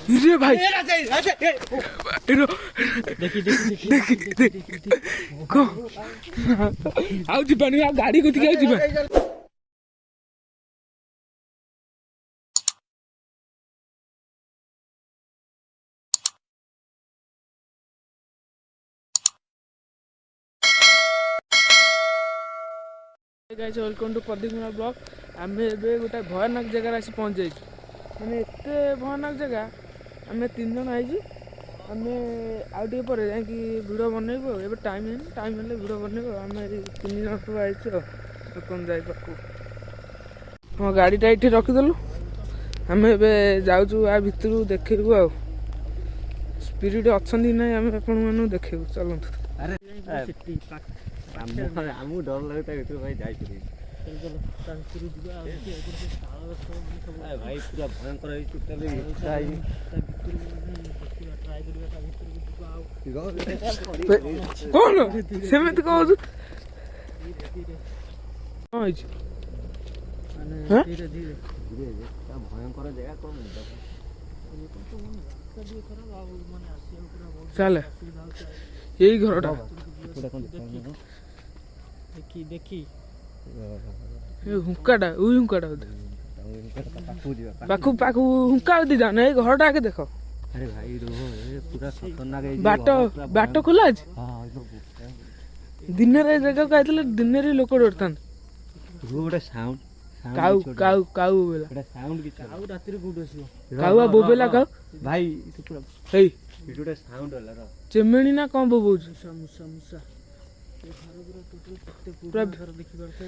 रे भाई ଆଉ ଯିବାନି ଆଉ ଗାଡି କତିକି ଆଉ ଯିବା। Guys welcome to Pradeep blog. आम ए गोटे भयानक जगार आसी पहुँच जाइए माने एत भयानक जगह आम 3 जन आई आम आउे पर जा भिड बनइबू ए टाइम हेल्ले भिड बनइब आम 3 जन सब आई कौन जाए हाँ गाड़ीटा ये रखीदेलु आम ए जाऊँ आ भितर देखू आ स्पिरिट अच्छा ना आम आप देखू चलतु। आमको डर लगे भाई जाए भाई पूरा भयंकर कौन सेमती कौन भयंकर जगह कौन चल यही घरटा देखी हुंकाटा हुंकाटा पाखु पाखु हुंका जाना ये घरटा आगे देख। अरे भाई पूरा खतरनाक बाट बाट खोला आज दिन जगह कहते दिन लोक डरता गोटे साउंड काऊ काऊ काऊ बोला साउंड की काऊ रात रे गुड आसीबो काऊ बोबेला काऊ भाई पूरा हे गोटे साउंड होला रो चेमेणी ना कौन बोबौछ मुसा मुसा मुसा ए घर पूरा टोटल पूरा घर देखि परते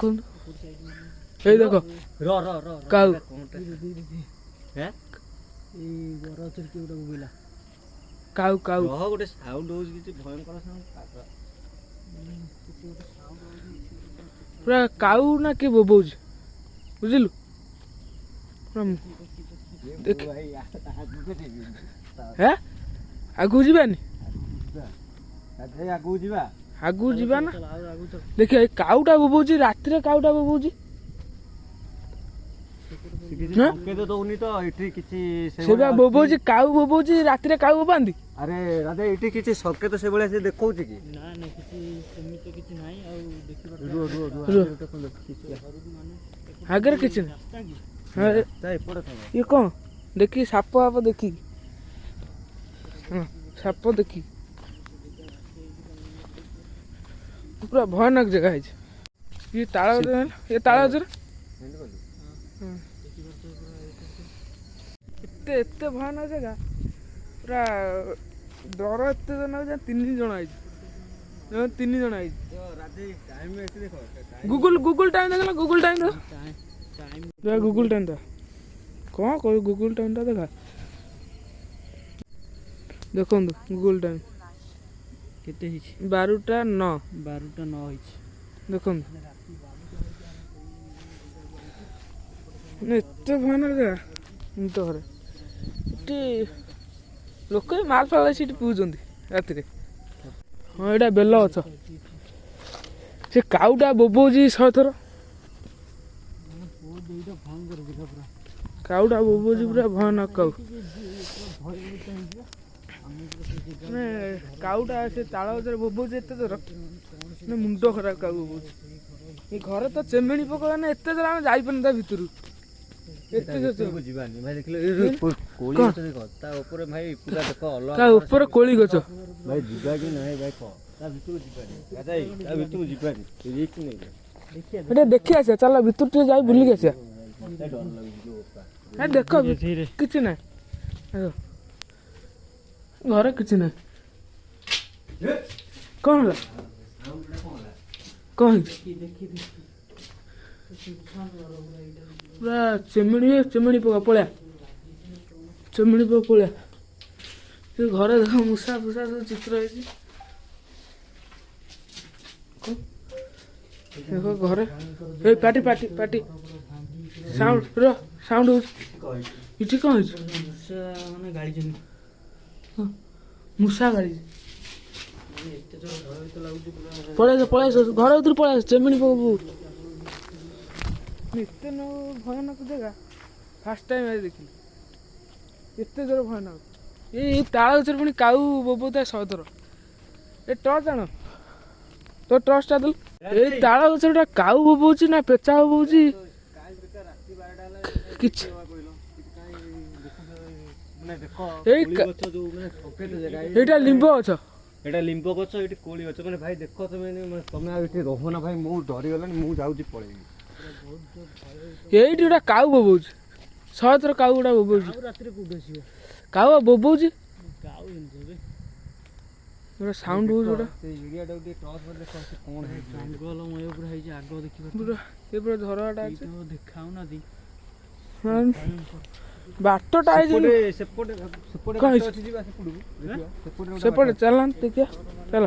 कौन हे देखो रो रो रो काऊ हैं ए घर चल के उडा बोला काऊ काऊ रो गोटे साउंड होस कि भयंकर साउंड पूरा काऊ ना के बोबौछ बुझिलु पूरा देख है आगु जीवानी आगु जीवा ना देखिए काउटा बोबौछ रात रे काउटा बोबौछ दौनी तो एठी किछि सेबा बोबौछ काऊ बोबौछ रात रे काऊ बोबांदी। अरे राधे एठी किछि संकेत से बेले से देखौछ कि ना ना किछि सेमित किछि नाही आ देखि पर रो रो रो आगर किछि रास्ता की अरे जाय पड़े ये कौन देखी साप आप देखी हाँ साप देखी पूरा भयानक जगह है ये ताला ये ताला एते एते भयानक जगह पूरा डर एते जन 3 जन आई 3 जन आई गूगल टाइम देख गूगल टाइम देख गूगल टाइम देख कौन कह गूगल टाइम टा देखा देखो गूगल टाइम केते हिच 12टा 9 12टा 9 हिच देखो एत भयानक जगह तो घरे लोक माल फाल सीट पिउछन् राति हाँ यहाँ बेल गछ से काउटा बोबौछ 100 थर काउटा बोबौछ पूरा भयानक काउ काउटा से ताल गजर बोबौछ एत थर मुंड खराब काउ बोबौछ ये घर तो चेमेणी पका ना एत थर आम जाइपारता भितर बुझिबानी भाई देखले कोली गछ देखो ता ऊपर भाई पूरा देखो अलग ता ऊपर कोली गछ भाई जिबा कि नहीं भाई को ता भितर जिबानी गादाई ता भितर जिबानी रिस्क नहीं एटा देखि आसे चल भितर टे जाई बुली आसे मते डर लागै जो ओपा ए देखो किछि नै घर किछि नै कौन होला कौन पूरा चेमेणी पका पड़ा चेमेणी पका पड़ा से घर देख मूषा फूषा सब चित्र है देखो घर ए पाटी पाटी पाटी साउंड रो साउंड हो इठी कौन है मुसा माने गाड़ी जमी मूषा गाड़ी एते जोर घर भीतर लागुची पूरा पळाइस घर भीतर पळाइस चेमेणी पका एते न भयानक जगह ଫାର୍ଷ୍ଟ ଟାଇମ୍ ଆଜି ଦେଖିଲି ଏତେ ଜୋର ଭୟାନକ। ଏଇ ତାଳ ଗଛରେ ପୁଣି କାଉ ବୋବଉଥାଏ 100 ଥର। ଏ ଟର୍ଚ୍ଚ ଆଣ, ତୋ ଟର୍ଚ୍ଚଟା ଦେଲୁ। ଏଇ ତାଳ ଗଛରେ ଗୋଟେ କାଉ ବୋବଉଛି ନା ପେଚା ବୋବଉଛି କିଛି। ଏଇ ଏଇଟା ଲିମ୍ବ ଗଛ। ଏଇଟା ଲିମ୍ବ ଗଛ, ଏଇଠି କୋଳି ଗଛ। ମାନେ ଭାଇ ଦେଖ ତମେ, ତମେ ଆଉ ଏଠି ରହ ନା ଭାଇ, ମୁଁ ଡରିଗଲାଣି, ମୁଁ ଯାଉଛି ପଳେଇବି। ଏଇଠି ଗୋଟେ କାଉ ବୋବଉଛି 100 ଥର, କାଉ ଗୁଡ଼ା ବୋବଉଛି। ରାତିରେ କୋଉଠି ଆସିବ? କାଉ ବୋବଉଛି, କାଉ ଏମିତି ଗୋଟେ ସାଉଣ୍ଡ ହଉଛି ଗୋଟେ। ସେଇ ଏରିଆଟାକୁ ଟିକେ ଟର୍ଚ୍ଚ ମାରି ଦେଖ ସେ କ'ଣ ହେଇଛି। ଜଙ୍ଗଲମୟ ପୁରା ହେଇଛି, ଆଗ ଦେଖିବା ପୁରା ଏ ପୁରା ଝରଟା ଅଛି। ଦେଖାଉନାହାନ୍ତି ବାଟଟା ହେଇଛି ସେପଟେ ସେପଟେ କ'ଣ ବାଟ ହେଇଛି? ଅଛି, ଯିବା ସେପଟକୁ ଦେଖିବା। ସେପଟେ ଗୋଟେ ସେପଟେ ଚାଲ ଦେଖିବା, ଚାଲ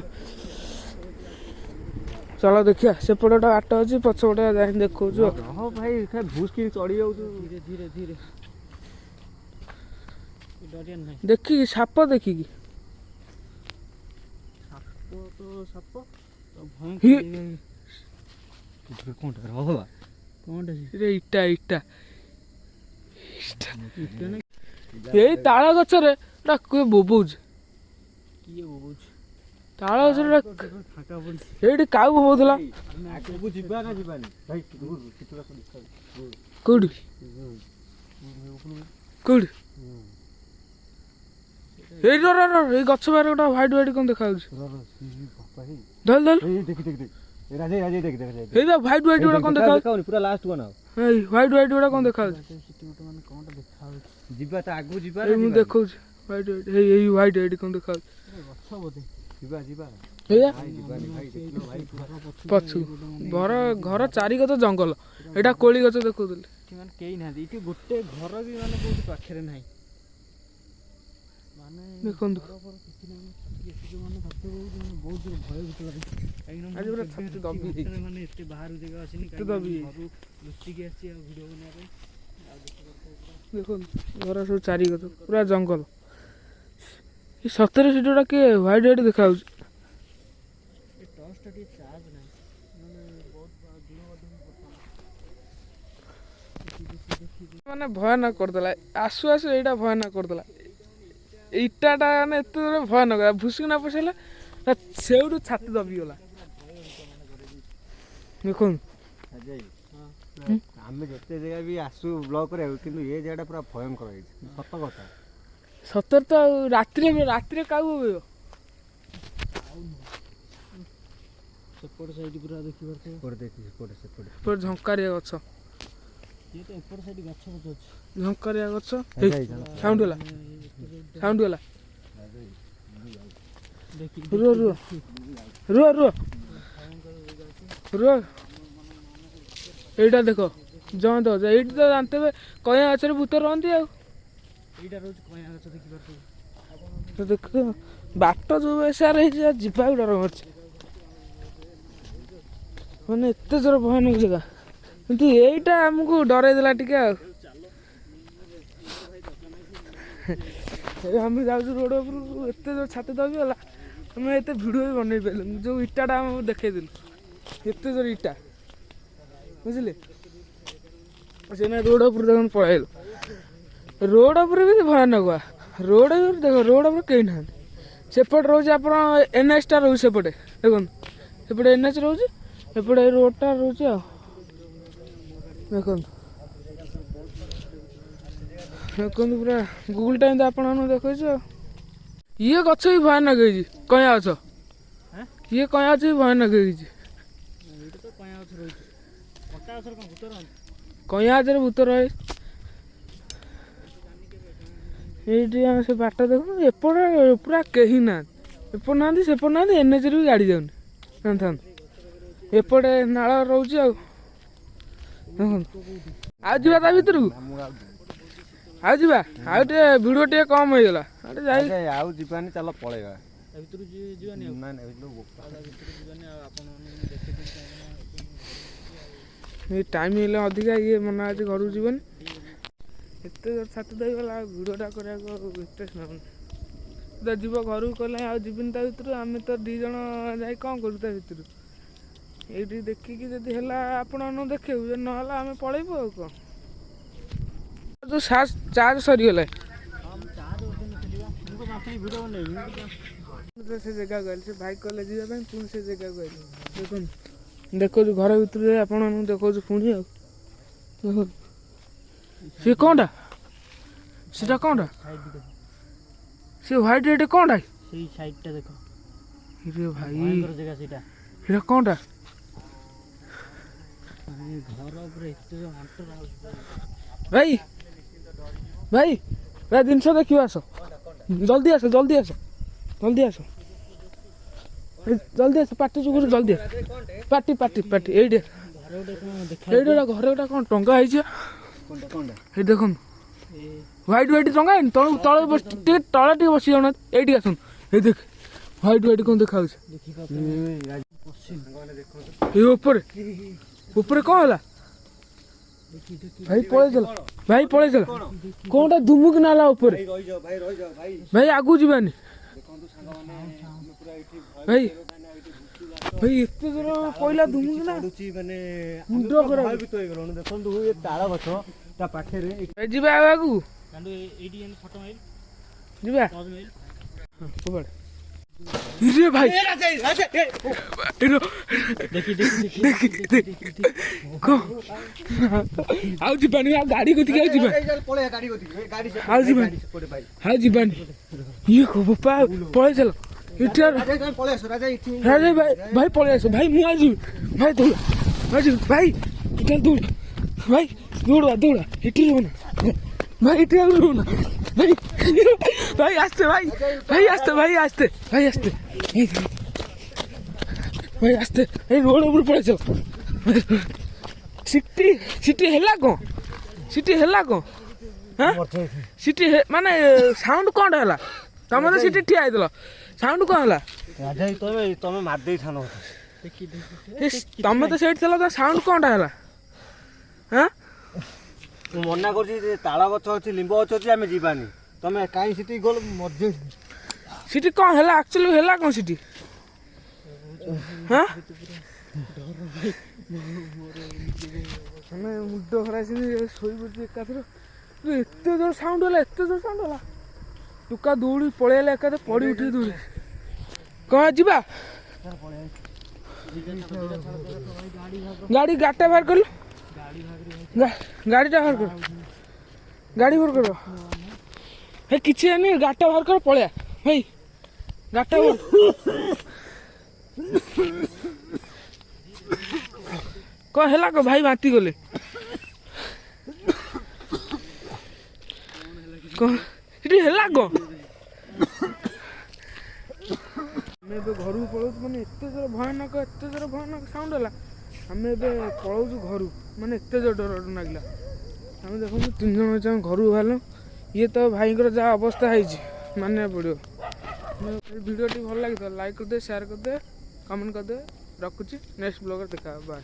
ଚାଲ ଦେଖିବା। ସେପଟେ ଗୋଟେ ବାଟ ଅଛି, ପଛପଟେ ଯାଇକି ଦେଖଉଛୁ। ହଁ ଭାଇ ଭୁସ୍ କିନି ଚଢି ଯାଉଛୁ। ଧୀରେ ଧୀରେ ଧୀରେ ଡରିଆର ନାହିଁ। ଦେଖିକି ସାପ ଦେଖିକି ସାପ ତ ସାପ ହି। କ'ଣଟା ରହବା? କ'ଣଟା ରେ ଇଟା ଇଟା ଇଟା ନା ଏଇ ତାଳ ଗଛରେ ଏଟା କିଏ ବୋବଉଛି? କିଏ ବୋବଉଛି? ତାଳ ଗଛରେ ଫାଙ୍କା ପଡ଼ିଛି। ଏଇଠି କାଉ ବୋବଉଥିଲା। ଆଗକୁ ଯିବା ନା ଯିବାନି ଭାଇ? କୋଉଠି କୋଉଠି? ଏଇ ର ଏଇ ଗଛ ବାହାରେ ଗୋଟେ ହ୍ୱାଇଟ୍ ହ୍ୱାଇଟ୍ କ'ଣ ଦେଖାଯାଉଛି? ଧର ଧର ଦେଖି ଦେଖି ରାଜା ରାଜା ଦେଖି ଦେଖି ଏଇ ବା ହ୍ୱାଇଟ୍ ହ୍ୱାଇଟ୍ ଗୁଡ଼ା କ'ଣ ଦେଖାଯାଉଛି? ପୁରା ଲାଷ୍ଟ ବନାଅ। ଏଇ ହ୍ୱାଇଟ୍ ହ୍ୱାଇଟ୍ ଗୁଡ଼ା କ'ଣ ଦେଖାଯାଉଛି? ମାନେ କ'ଣଟା ଦେଖାଯାଉଛି? ଯିବା ତା ଆଗକୁ ଯିବା। ଏଇ ମୁଁ ଦେଖଉଛି ହ୍ୱାଇଟ୍ ହ୍ୱାଇଟ୍, ଏଇ ଏଇ ହ୍ୱାଇଟ୍ ହ୍ୱାଇଟ୍ କ'ଣ ଦେଖାଯାଉଛି? ଗଛ ବୋଧେ। ଯିବା ଯିବା ଏଇଆ ଯିବାନି ଭାଇ, ଦେଖିଲ ଭାଇ ପଛୁ ଘର ଚାରିକତ ଜଙ୍ଗଲ। ଏଇଟା କୋଳି ଗଛ ଦେଖଉଥିଲି। ଏଠି ମାନେ କେହି ନାହାନ୍ତି, ଏଠି ଗୋଟେ ଘର ବି ମାନେ କୋଉଠି ପାଖରେ ନାହିଁ। ମାନେ ଦେଖନ୍ତୁ ଘର ଫର କିଛି ନାହିଁ, ଏଠି ମାନେ ବାଟ ବହୁତ ମାନେ ବହୁତ ଭୟଭୀତ ଲାଗୁଛି। କାହିଁକିନା ଆଜି ପୁରା ଛାତି ଦବି ଯାଇଛି। ମାନେ ଏତେ ବାହାର ଜାଗା ଆସିନି, ଏତେ ଦବି ଘରୁ ଲୁଚିକି ଆସିଛି ଆଉ ଭିଡ଼ିଓ ବନେଇବା ପାଇଁ। ଆଉ ଦେଖନ୍ତୁ ଘର ସବୁ ଚାରିକତ ପୁରା ଜଙ୍ଗଲ। ଏ ସତରେ ସେଠି ଗୋଟେ କିଏ ହ୍ୱାଇଟ୍ ହ୍ୱାଇଟ୍ ଦେଖାଯାଉଛି। ଏ ଟର୍ଚ୍ଚଟା ଟିକେ ଚାର୍ଜ ନାହିଁ, ମାନେ ବହୁତ ଦୂର ମଧ୍ୟ ମାନେ ଭୟାନକ କରିଦେଲା, ଆସୁ ଆସୁ ଏଇଟା ଭୟାନକ କରିଦେଲା। ଇଟାଟା ମାନେ ଏତେ ଜୋରେ ଭୟାନକ, ଭୁସିକିନା ପଶିଗଲା, ସେଇଠୁ ଛାତି ଦବିଗଲା। ଦେଖନ୍ତୁ ଆମେ ଯେତେ ଜାଗା ବି ଆସୁ ବ୍ଲଗ୍ କରିବାକୁ, କିନ୍ତୁ ଏ ଜାଗାଟା ପୁରା ଭୟଙ୍କର ହେଇଛି, ସତ କଥା। ସତରେ ତ ଆଉ ରାତିରେ କାଉ ବୋବେଇବ। ସେପଟ ସାଇଡ୍ ପୁରା ଦେଖିପାରୁଥିବ। ପୁରା ଝଙ୍କାରିଆ ଗଛ, ଇଏ ତ ଏପଟ ସାଇଡ୍ ଗଛ ଫଛ ଅଛି। ଝଙ୍କାରିଆ ଗଛ। ସାଉଣ୍ଡ ହେଲା, ସାଉଣ୍ଡ ହେଲା। ରୁହ ରୁହ ରୁହ ରୁହ ରୁହ। ଏଇଟା ଦେଖ ଜୟନ୍ତ ଗଛ, ଏଇଠି ତ ଜାଣିଥିବେ କଇଁଆ ଗଛରେ ଭୂତ ରହନ୍ତି ଆଉ। ଏଇଟା ରହୁଛି କଇଁଆ ଗଛ, ଦେଖିପାରୁଥିବ। ଦେଖ ବାଟ ଯୋଉ ସାର ହେଇଛି, ଯିବାକୁ ଡର ମାରୁଛି। ମାନେ ଏତେ ଜୋର ଭୟାନକ ଜାଗା, କିନ୍ତୁ ଏଇଟା ଆମକୁ ଡରେଇ ଦେଲା ଟିକେ ଆଉ। ଆମେ ଯାଉଛୁ ରୋଡ଼ ଉପରକୁ, ଏତେ ଜୋର ଛାତି ଦବିଗଲା, ଆମେ ଏତେ ଭିଡ଼ିଓ ବି ବନେଇ ପାରିଲୁନି। ଯେଉଁ ଇଟାଟା ଆମେ ଦେଖେଇଦେଲୁ, ଏତେ ଜୋର ଇଟା, ବୁଝିଲେ? ସେନା ରୋଡ଼ ଉପରୁ ଦେଖନ୍ତୁ ପଳେଇଲୁ। ରୋଡ଼ ଉପରେ ବି ଭୟାନକ। ରୋଡ଼ ଦେଖ, ରୋଡ଼ ଉପରେ କେହି ନାହାନ୍ତି। ସେପଟେ ରହୁଛି ଆପଣ NH ରହୁଛି ସେପଟେ, ଦେଖନ୍ତୁ ସେପଟେ NH ରହୁଛି, ଏପଟେ ଏଇ ରୋଡ଼ଟା ରହୁଛି ଆଉ। ଦେଖନ୍ତୁ ଦେଖନ୍ତୁ ପୁରା ଗୁଗୁଲ୍ ଟାଇମ୍ ତ ଆପଣମାନଙ୍କୁ ଦେଖାଉଛି ଆଉ। ଇଏ ଗଛ ବି ଭୟାନକ ହେଇଛି, କଇଁଆ ଗଛ। ଇଏ କଇଁଆ ଗଛ ବି ଭୟାନକ ହେଇଛି। ଏଇଟା ତ କଇଁଆ ଗଛ ରହୁଛି। କଣ୍ଟା ଗଛରେ କ'ଣ ଭୂତ ରହନ୍ତି? କଇଁଆ ଗଛରେ ଭୂତ ରହେ। ଏଇଠି ଆମେ ସେ ବାଟ ଦେଖୁନୁ, ଏପଟେ ପୁରା କେହି ନାହାନ୍ତି, ଏପଟେ ନାହାନ୍ତି ସେପଟେ ନାହାନ୍ତି, NHରେ ବି ଗାଡ଼ି ଯାଉନି, ଜାଣିଥାନ୍ତୁ। ଏପଟେ ନାଳ ରହୁଛି ଆଉ। ଦେଖନ୍ତୁ ଆଉ ଯିବା ତା ଭିତରକୁ, ଆଉ ଯିବା, ଆଉ ଟିକେ ଭିଡ଼ିଓ ଟିକେ କମ୍ ହେଇଗଲା, ଆଉ ଯିବାନି, ଚାଲ ପଳେଇବା। ତା ଭିତରୁ ଯିବାନି ଆଉ। ନାଇଁ ତା ଭିତରୁ ଯିବାନି ଆଉ, ଆପଣମାନଙ୍କୁ ଦେଖେଇଦେବି। ଏଇ ଟାଇମ୍ ହେଲେ ଅଧିକା, ଇଏ ମନା ଅଛି ଘରକୁ ଯିବନି। ଏତେ ଜୋର ଛାତି ଦେଇଗଲା, ଆଉ ଭିଡ଼ିଓଟା କରିବାକୁ ଆଉ ଇଣ୍ଟରେଷ୍ଟ ଲାଗୁନି। ଯିବ ଘରକୁ କହିଲେ ଆଉ ଯିବିନି ତା ଭିତରୁ, ଆମେ ତ 2 ଜଣ ଯାଇ କ'ଣ କରୁ ତା ଭିତରୁ? ଏଇଠି ଦେଖିକି ଯଦି ହେଲା ଆପଣମାନଙ୍କୁ ଦେଖେଇବୁ, ଯଦି ନହେଲା ଆମେ ପଳେଇବୁ ଆଉ କ'ଣ। ଯେଉଁ ଚାର୍ଜ ସରିଗଲା हम चार्ज होते निकलिया उनको माफी वीडियो नहीं ସେ ଜାଗାକୁ ଗଲି ସେ ଭାଇ କହିଲେ ଯିବା ପାଇଁ ପୁଣି ସେ ଜାଗାକୁ ଗଲି ଦେଖନ୍ତୁ ଦେଖାଉଛି ଘର ଭିତରେ ଆପଣମାନଙ୍କୁ ଦେଖାଉଛି ପୁଣି ଆଉ ସେ କ'ଣଟା ସେଟା କ'ଣଟା साइड देखो ସେ ହ୍ୱାଇଟ୍ ଏଇଟା କ'ଣଟା सही साइडटा देखो ରେ ଭାଇ भयंकर जगह सेटा ଏଇଟା କ'ଣଟା अरे घर ऊपर एते हंटर हाउस ଭାଇ ଭାଇ ଭାଇ ଜିନିଷ ଦେଖିବ ଆସ ଜଲ୍ଦି ଆସ ଜଲ୍ଦି ଆସ ଜଲ୍ଦି ଆସ ଜଲ୍ଦି ଆସ ପାଟି ଚୁଗୁରୁ ଜଲ୍ଦି ଆସ ପାଟି ପାଟି ପାଟି ଏଇଠି घर गोटे कौन देखा ଏଇଠି ଗୋଟେ ଘରେ ଗୋଟେ କ'ଣ ଟଙ୍କା ହେଇଛି ଏଇ ଦେଖନ୍ତୁ ହ୍ୱାଇଟ୍ ହ୍ୱାଇଟ୍ ଟଙ୍କା ହେଇନି ତଳ ତଳେ ଟିକେ ତଳେ ଟିକେ ବସି ଯାଉନାହାନ୍ତି ଏଇଠି ଆସନ୍ତୁ ଏଇ ଦେଖ ହ୍ୱାଇଟ୍ ହ୍ୱାଇଟ୍ କ'ଣ ଦେଖାଯାଉଛି देखी ଏଇ ଉପରେ ଉପରେ କ'ଣ ହେଲା देखी देखी ଭାଇ ପଳେଇଥିଲା ଭାଇ ପଳେଇଥିଲା କ'ଣଟା ଧୁମୁକି ନାଲା ଉପରେ ରହିଯାଅ ଭାଇ ରହିଯାଅ ଭାଇ ଭାଇ ଆଗକୁ ଯିବାନି ଦେଖନ୍ତୁ ସାଙ୍ଗମାନେ ଆମେ ପୁରା ଏଇଠି ଭାଇ ଭାଇ ଏତେ ଦୂର ପଇଲା ଧୁମୁକି ନା ପଡୁଛି ମାନେ ମୁଣ୍ଡ ଖରାପ ଭୟଭୀତ ହେଇଗଲୁଣି ଦେଖନ୍ତୁ ଏ ତାଳ ଗଛ ତା ପାଖରେ ଭାଇ ଯିବା ଆଉ ଆଗକୁ कांडू एडी एन फोटो मेल ଯିବା पॉज मेल କୁଆଡ଼େ ଇରେ ଭାଇ देखी देखी देखी ଆଉ ଯିବାନି ଆଉ ଗାଡ଼ି କତିକି ଆଉ ଯିବା ପଳେଇ ଗାଡି ଗତିକି ଗାଡି ଆଉ ଯିବାନି ଭାଇ ଆଉ ଯିବାନି ଇଏ ବୋପା ପଳେଇ ଚାଲ ଏଠି ଆଉ ରାଜା ତମେ ପଳେଇ ଆସ ରାଜା ଏଠି ରାଜା ଭାଇ ଭାଇ ପଳେଇ ଆସ ଭାଇ ମୁଁ ଆସିବି ଭାଇ ଦୌଡ଼ା ଭାଇ ଯିବି ଭାଇ ଏଠି ଦୌଡ଼ା ଭାଇ ଦୌଡ଼ା ଦୌଡ଼ା ଏଠି ରହ ନା ଭାଇ ଏଠି ଆଉ ରହ ନା ଭାଇ ଭାଇ আসতে ভাই ভাই আসতে ভাই আসতে ভাই আসতে ভাই আসতে এই রোড উপরে পড়ে চল সিটি সিটি হেলা কোন সিটি হেলা কোন হ্যাঁ সিটি মানে সাউন্ড কোনটা হেলা তমে তো সিটি ঠিয়া আইতল সাউন্ড কোন হেলা ରାଜା ତମେ ତମେ ମାରି ଦେଇଥାନ देखी देखी ତମେ ତ ସେଇଠି ଥିଲ ତ ସାଉଣ୍ଡ କୋନଟା ହେଲା ହଁ ମୁଁ ମନା କରୁଛି ଯେ ତାଳ ଗଛ ଅଛି ଲିମ୍ବ ଗଛ ଅଛି ଆମେ ଯିବାନି ତମେ କାହିଁ ସେଠି ଗଲ ମଝି ସିଟି କ'ଣ ହେଲା ଆକ୍ଚୁଆଲି ହେଲା କ'ଣ ସିଟି ହଁ ଆମେ ମୁଣ୍ଡ ଖରାପ ଶୋଇପଡ଼ୁଛି ଏକାଥରେ ଏତେ ଜୋର ସାଉଣ୍ଡ ହେଲା ଏତେ ଜୋର ସାଉଣ୍ଡ ହେଲା ଟୁକା ଦୌଡ଼ି ପଳେଇଲା ଏକାଥରେ ପଡ଼ି ଉଠି ଦୌଡ଼ି କ'ଣ ଯିବା ଗାଡ଼ି ଗାଡ଼ିଟା ବାହାର କଲୁ ଗାଡ଼ିଟା ବାହାର କର ଗାଡ଼ି ବାହାର କର ହେ କିଛି ହେଇନି ଗାଡ଼ିଟା ବାହାର କର ପଳେଆ ଭାଇ ଗାଡ଼ିଟା କ'ଣ ହେଲା କ'ଣ ଭାଇ ବାନ୍ତି ଗଲେ କ'ଣ ସେଠି ହେଲା କ'ଣ ଆମେ ଏବେ ଘରକୁ ପଳାଉଛୁ ମାନେ ଏତେ ଜୋର ଭୟାନକ ସାଉଣ୍ଡ ହେଲା ଆମେ ଏବେ ପଳାଉଛୁ ଘରୁ ମାନେ ଏତେ ଜୋର ଡର ଲାଗିଲା ଆମେ ଦେଖନ୍ତୁ 3 ଜଣ ଅଛୁ ଆମେ ଘରକୁ ବାହାରିଲୁ ଇଏ ତ ଭାଇଙ୍କର ଯାହା ଅବସ୍ଥା ହେଇଛି ମାନିବାକୁ ପଡ଼ିବ ଭିଡ଼ିଓଟି ଭଲ ଲାଗିଥିବ ଲାଇକ୍ କରିଦେ ସେୟାର କରିଦେ କମେଣ୍ଟ କରିଦେ ରଖୁଛି ନେକ୍ସଟ ବ୍ଲଗରେ ଦେଖା ବାଏ।